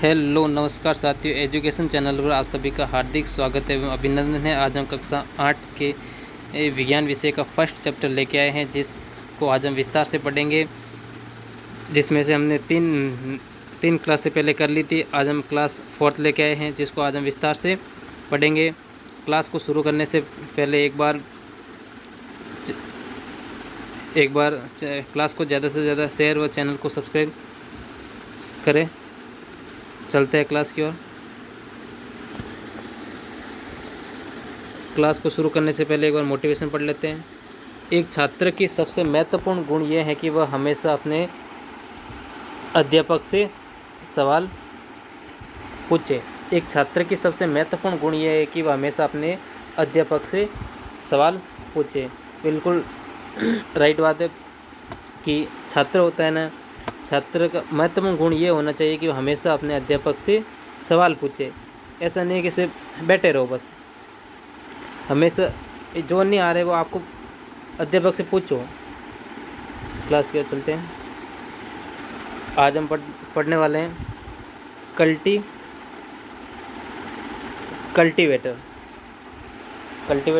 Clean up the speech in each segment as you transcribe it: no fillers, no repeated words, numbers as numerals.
Hello नमस्कार साथियों, education channel पर आप सभी का हार्दिक स्वागत एवं अभिनंदन है। आज हम कक्षा 8 के विज्ञान विषय का फर्स्ट चैप्टर लेके आए हैं, जिसको आज हम विस्तार से पढ़ेंगे। जिसमें से हमने तीन क्लास से पहले कर ली थी। आज हम क्लास 4 लेके आए हैं, जिसको आज हम विस्तार से पढ़ेंगे। क्लास को शुरू करने से पहले एक बार क्लास को ज़्यादा से ज़्यादा शेयर व चैनल को सब्सक्राइब करें। चलते हैं क्लास की ओर। क्लास को शुरू करने से पहले एक बार मोटिवेशन पढ़ लेते हैं। एक छात्र की सबसे महत्वपूर्ण गुण यह है कि वह हमेशा अपने अध्यापक से सवाल पूछे। एक छात्र की सबसे महत्वपूर्ण गुण यह है कि वह हमेशा अपने अध्यापक से सवाल पूछे। बिल्कुल राइट बात है कि छात्र होता है ना, छात्र का महत्वपूर्ण गुण ये होना चाहिए कि वो हमेशा अपने अध्यापक से सवाल पूछे। ऐसा नहीं कि सिर्फ बैठे रहो, बस हमेशा जो नहीं आ रहे वो आपको अध्यापक से पूछो। क्लास की ओर चलते हैं। आज हम पढ़ने वाले हैं कल्टीवेटर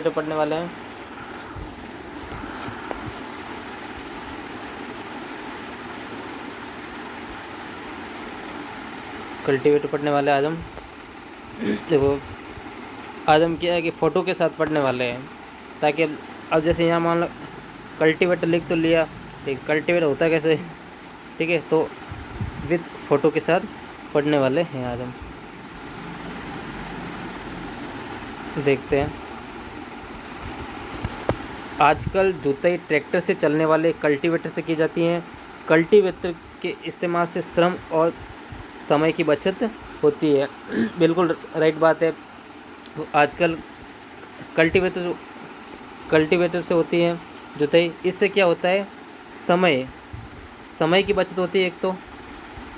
पढ़ने वाले हैं। कल्टीवेटर पढ़ने वाले आज हम। देखो, आज हम क्या है कि फ़ोटो के साथ पढ़ने वाले हैं, ताकि अब जैसे यहाँ मान लो कल्टीवेटर लिख तो लिया, ठीक, कल्टीवेटर होता कैसे, ठीक है, तो विद फ़ोटो के साथ पढ़ने वाले हैं आज हम। देखते हैं। आजकल जुताई ट्रैक्टर से चलने वाले कल्टीवेटर से की जाती हैं। कल्टीवेटर के इस्तेमाल से श्रम और समय की बचत होती है। बिल्कुल राइट बात है। आजकल कल्टीवेटर से होती है जुताई। इससे क्या होता है, समय की बचत होती है एक तो,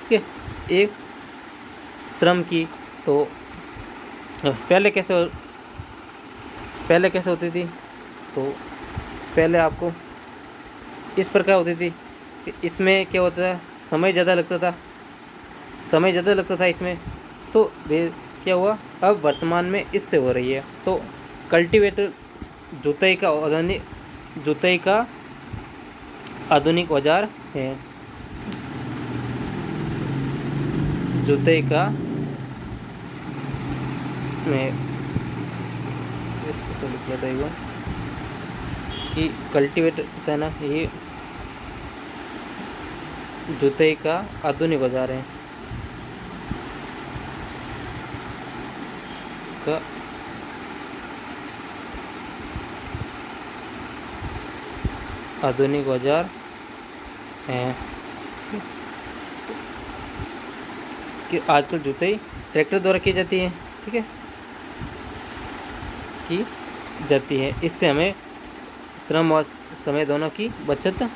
ठीक है, एक श्रम की। तो पहले कैसे होती थी, तो पहले आपको इस प्रकार होती थी कि इसमें क्या होता था, समय ज़्यादा लगता था इसमें। तो क्या हुआ, अब वर्तमान में इससे हो रही है। तो कल्टीवेटर जुताई का आधुनिक औजार है। जुताई का मैं इस तरह से लिख लेता हूँ कि कल्टीवेटर होता है ना, ये जुताई का आधुनिक औजार है। का आधुनिक औजार है कि आजकल जुताई ट्रैक्टर द्वारा की जाती है, ठीक है, की जाती है। इससे हमें श्रम और समय दोनों की बचत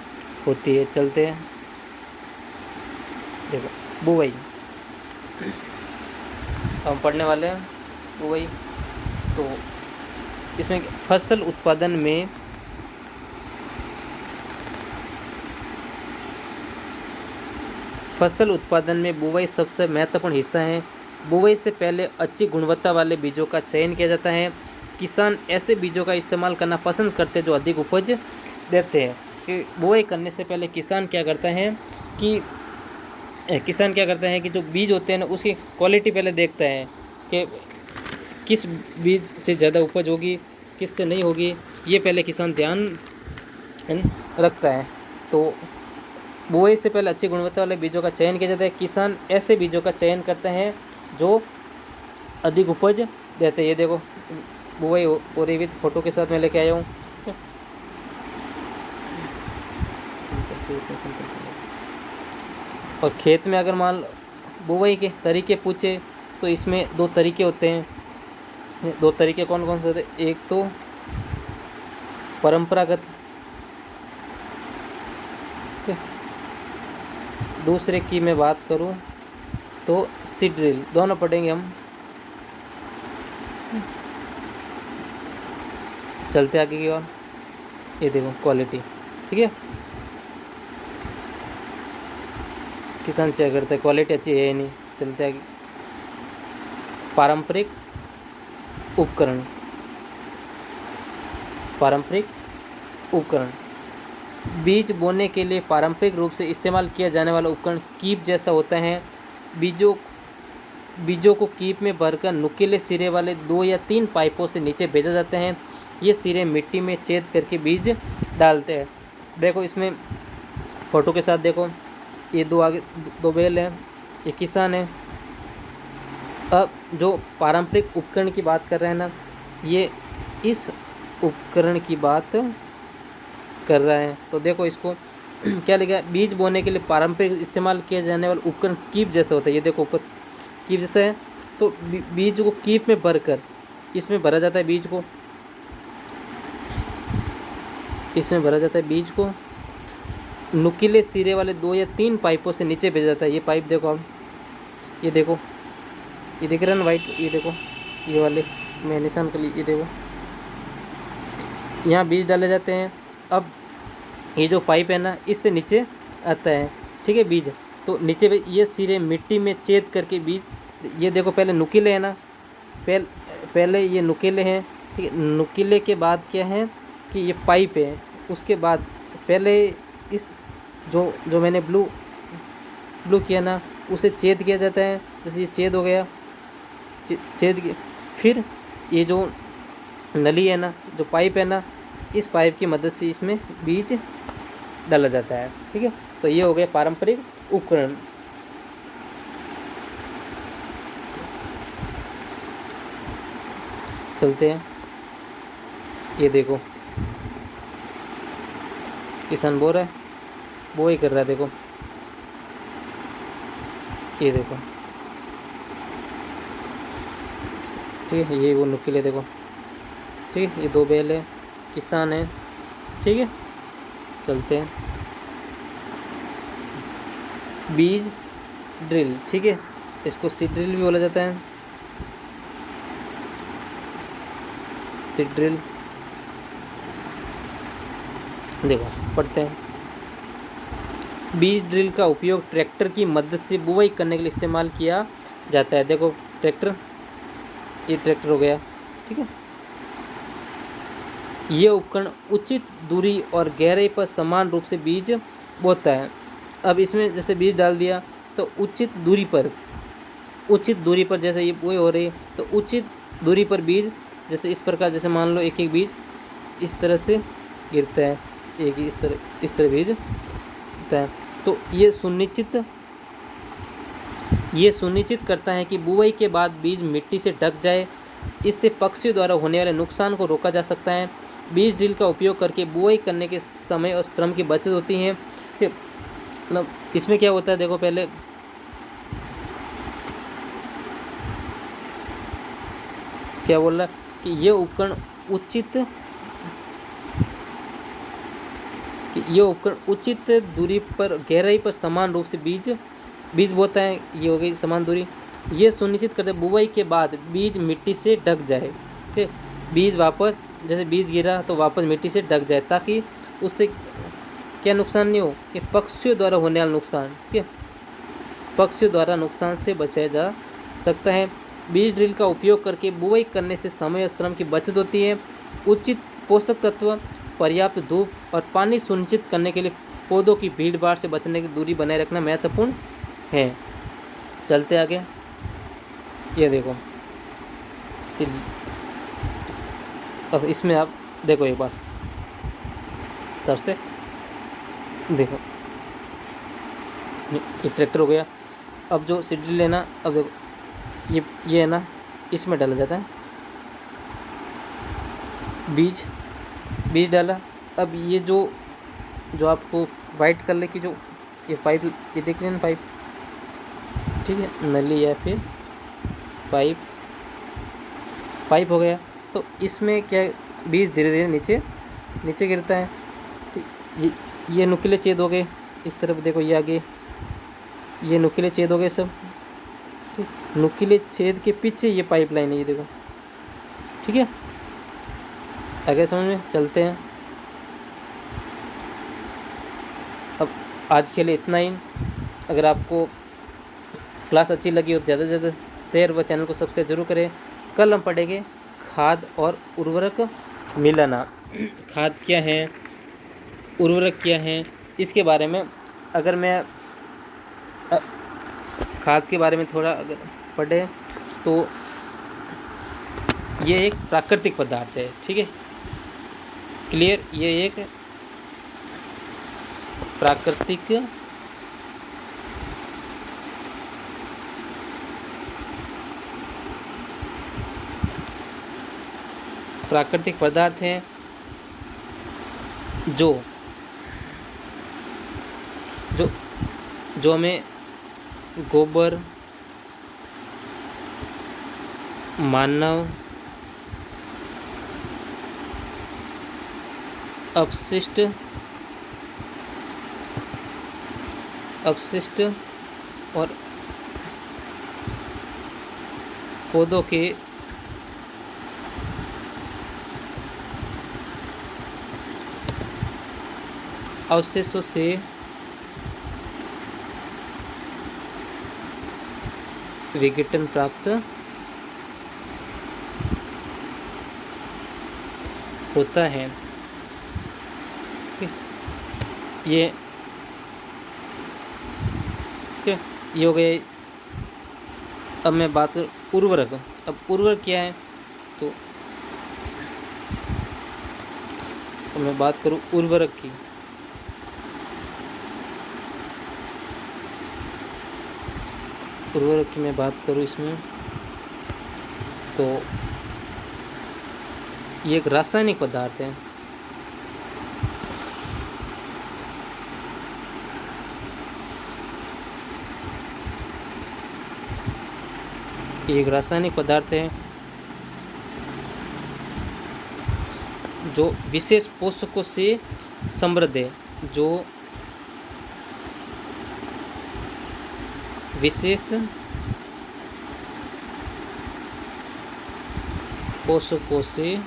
होती है। चलते हैं। देखो, बुवाई हम पढ़ने वाले हैं, बुवाई। तो इसमें फसल उत्पादन में बुवाई सबसे महत्वपूर्ण हिस्सा है। बुवाई से पहले अच्छी गुणवत्ता वाले बीजों का चयन किया जाता है। किसान ऐसे बीजों का इस्तेमाल करना पसंद करते हैं जो अधिक उपज देते हैं। कि बुवाई करने से पहले किसान क्या करता है कि जो बीज होते हैं ना, उसकी क्वालिटी पहले देखता है कि किस बीज से ज़्यादा उपज होगी, किस से नहीं होगी, ये पहले किसान ध्यान रखता है। तो बुआई से पहले अच्छी गुणवत्ता वाले बीजों का चयन किया जाता है। किसान ऐसे बीजों का चयन करते हैं जो अधिक उपज देते हैं। ये देखो, बुआई और विद फोटो के साथ मैं लेके आया हूँ। और खेत में अगर मान बुआई के तरीके पूछे तो इसमें 2 तरीके होते हैं। 2 तरीके कौन कौन से होते हैं? एक तो परंपरागत, दूसरे की मैं बात करूं तो सीड ड्रिल। दोनों पढ़ेंगे हम। चलते आगे की ओर। ये देखो क्वालिटी, ठीक है, किसान चेक करते हैं क्वालिटी अच्छी है या नहीं। चलते आगे। पारंपरिक उपकरण, पारंपरिक उपकरण। बीज बोने के लिए पारंपरिक रूप से इस्तेमाल किया जाने वाला उपकरण कीप जैसा होता है। बीजों को कीप में भरकर नुकीले सिरे वाले 2 या 3 पाइपों से नीचे भेजा जाता है। ये सिरे मिट्टी में छेद करके बीज डालते हैं। देखो इसमें फोटो के साथ देखो, ये दो बैल हैं, ये किसान है। अब जो पारंपरिक उपकरण की बात कर रहे हैं ना, ये इस उपकरण की बात कर रहा है। तो देखो इसको क्या लिखा है, बीज बोने के लिए पारंपरिक इस्तेमाल किया जाने वाला उपकरण कीप जैसा होता है। ये देखो ऊपर कीप जैसा है। तो बीज को कीप में भरकर इसमें भरा जाता है, बीज को इसमें भरा जाता है, बीज को नुकीले सिरे वाले 2 या 3 पाइपों से नीचे भेजा जाता है। ये पाइप देखो आप, ये देखो, ये दिख रहा है ना वाइट, ये देखो, ये वाले मैं निशान कर ली, ये देखो, यहाँ बीज डाले जाते हैं। अब ये जो पाइप है ना, इससे नीचे आता है, ठीक है, बीज। तो नीचे ये सिरे मिट्टी में छेद करके बीज, ये देखो पहले नुकीले हैं ना, पहले ये नुकीले हैं, ठीक है। नुकीले के बाद क्या है कि ये पाइप है। उसके बाद पहले इस जो मैंने ब्लू किया ना, उसे छेद किया जाता है। जैसे ये छेद हो गया, छेद किया, फिर ये जो नली है ना, जो पाइप है ना, इस पाइप की मदद से इसमें बीज डाला जाता है, ठीक है। तो ये हो गए पारंपरिक उपकरण। चलते हैं, ये देखो किसान बो रहा है, वो ही कर रहा है, देखो ये देखो, ठीक है। ये वो नुकीले देखो, ठीक है, ये 2 बैल है, किसान है, ठीक है। चलते हैं, बीज ड्रिल, ठीक है, इसको सीड ड्रिल भी बोला जाता है, सीड ड्रिल। देखो पढ़ते हैं, बीज ड्रिल का उपयोग ट्रैक्टर की मदद से बुवाई करने के लिए इस्तेमाल किया जाता है। देखो ट्रैक्टर, ये ट्रैक्टर हो गया, ठीक है। ये उपकरण उचित दूरी और गहराई पर समान रूप से बीज बोता है। अब इसमें जैसे बीज डाल दिया तो उचित दूरी पर जैसे ये बुआई हो रही है, तो उचित दूरी पर बीज, जैसे इस प्रकार, जैसे मान लो एक एक बीज इस तरह से गिरता है, एक इस तरह बीज गिरता है। तो ये सुनिश्चित करता है कि बुआई के बाद बीज मिट्टी से ढक जाए। इससे पक्षियों द्वारा होने वाले नुकसान को रोका जा सकता है। बीज ड्रिल का उपयोग करके बुआई करने के समय और श्रम की बचत होती है। फिर मतलब इसमें क्या होता है, देखो पहले क्या बोल रहा है कि ये उपकरण उचित दूरी पर गहराई पर समान रूप से बीज बोता है। ये हो गई समान दूरी। ये सुनिश्चित करते बुआई के बाद बीज मिट्टी से ढक जाए, ठीक, बीज वापस, जैसे बीज गिरा तो वापस मिट्टी से ढक जाए, ताकि उससे क्या नुकसान नहीं हो, कि पक्षियों द्वारा होने वाला नुकसान, ठीक है, पक्षियों द्वारा नुकसान से बचाया जा सकता है। बीज ड्रिल का उपयोग करके बुआई करने से समय और श्रम की बचत होती है। उचित पोषक तत्व, पर्याप्त धूप और पानी सुनिश्चित करने के लिए पौधों की भीड़ भाड़ से बचने की दूरी बनाए रखना महत्वपूर्ण है। चलते आगे, ये देखो, अब इसमें आप देखो एक बार तर से देखो, ये ट्रैक्टर हो गया। अब जो सीड ड्रिल लेना, अब देखो ये है ना, इसमें डाला जाता है बीज डाला। अब ये जो आपको वाइट कलर की जो ये पाइप, ये देख रहे हैं ना पाइप, ठीक है, नली या फिर पाइप हो गया। तो इसमें क्या, बीज धीरे धीरे नीचे गिरता है। तो ये नुकीले छेद हो गए, इस तरफ देखो, ये आगे ये नुकीले छेद हो गए सब, ठीक, नुकीले छेद के पीछे ये पाइपलाइन है, ये देखो, ठीक है। आगे समझ में, चलते हैं। अब आज के लिए इतना ही। अगर आपको क्लास अच्छी लगी हो तो ज़्यादा से ज़्यादा शेयर व चैनल को सब्सक्राइब जरूर करें। कल हम पढ़ेंगे खाद और उर्वरक मिलाना। खाद क्या है, उर्वरक क्या है, इसके बारे में अगर मैं खाद के बारे में थोड़ा अगर पढ़े तो ये एक प्राकृतिक पदार्थ है, ठीक है, क्लियर। ये एक प्राकृतिक पदार्थ है जो जो जो हमें गोबर, मानव अपशिष्ट और पौधों के अवशेषों से विघटन प्राप्त होता है। ये हो गए। अब मैं बात करूँ उर्वरक। अब उर्वरक क्या है, तो मैं बात करूँ उर्वरक की। मैं बात करूँ इसमें तो ये एक रासायनिक पदार्थ है। ये एक रासायनिक पदार्थ है जो विशेष पोषकों से समृद्ध है, जो विशेष पोषकों से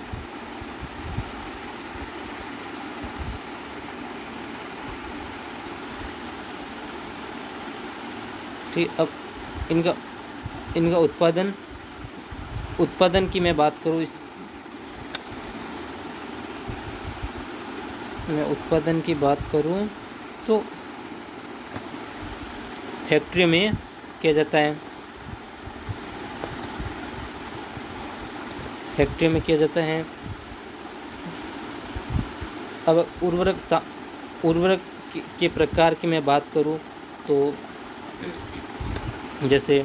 ठीक। अब इनका उत्पादन की मैं बात करूँ, तो फैक्ट्री में किया जाता है। अब उर्वरक के प्रकार की मैं बात करूं तो जैसे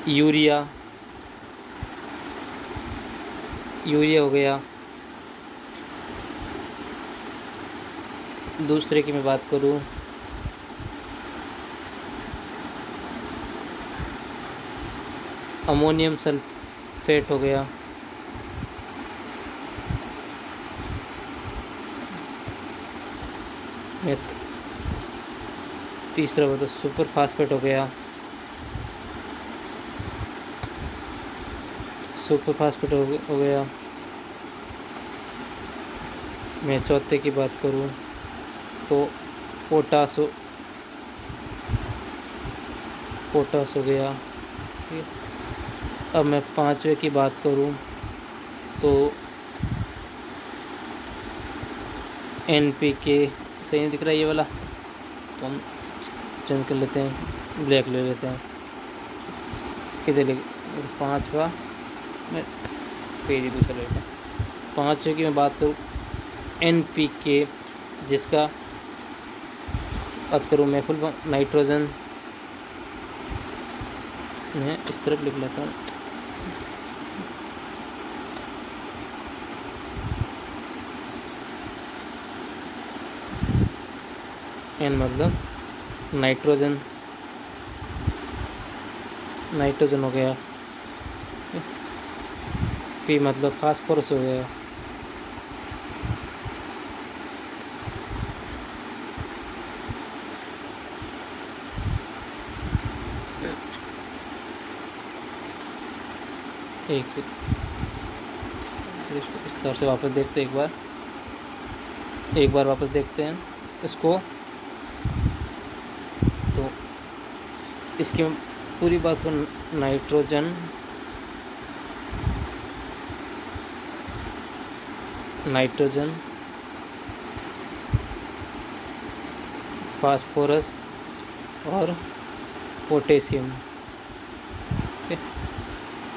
यूरिया हो गया। दूसरे की मैं बात करूं अमोनियम सल्फेट हो गया। तीसरा बता सुपर फास्फेट हो गया। मैं चौथे की बात करूं तो पोटास हो गया। अब मैं पांचवे की बात करूं तो NPK। सही नहीं दिख रहा ये वाला, तो हम चेंज कर लेते हैं, ब्लैक ले लेते हैं। इधर पांचवा मैं पेज दूसरा लेता हूँ। पांचवे की मैं बात करूँ NPK, जिसका बात करूँ मैं फुल नाइट्रोजन। मैं इस तरफ लिख लेता हूँ। N मतलब नाइट्रोजन हो गया। P मतलब फास्फोरस हो गया। एक से इसको इस तरह से वापस देखते हैं, एक बार वापस देखते हैं इसको। तो इसकी पूरी बात को नाइट्रोजन, फास्फोरस और पोटेशियम।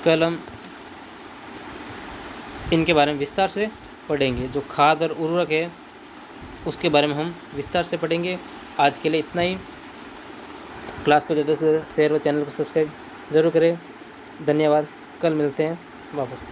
कल हम इनके बारे में विस्तार से पढ़ेंगे। जो खाद और उर्वरक है उसके बारे में हम विस्तार से पढ़ेंगे। आज के लिए इतना ही। क्लास को ज़्यादा से शेयर व चैनल को सब्सक्राइब ज़रूर करें। धन्यवाद। कल मिलते हैं वापस।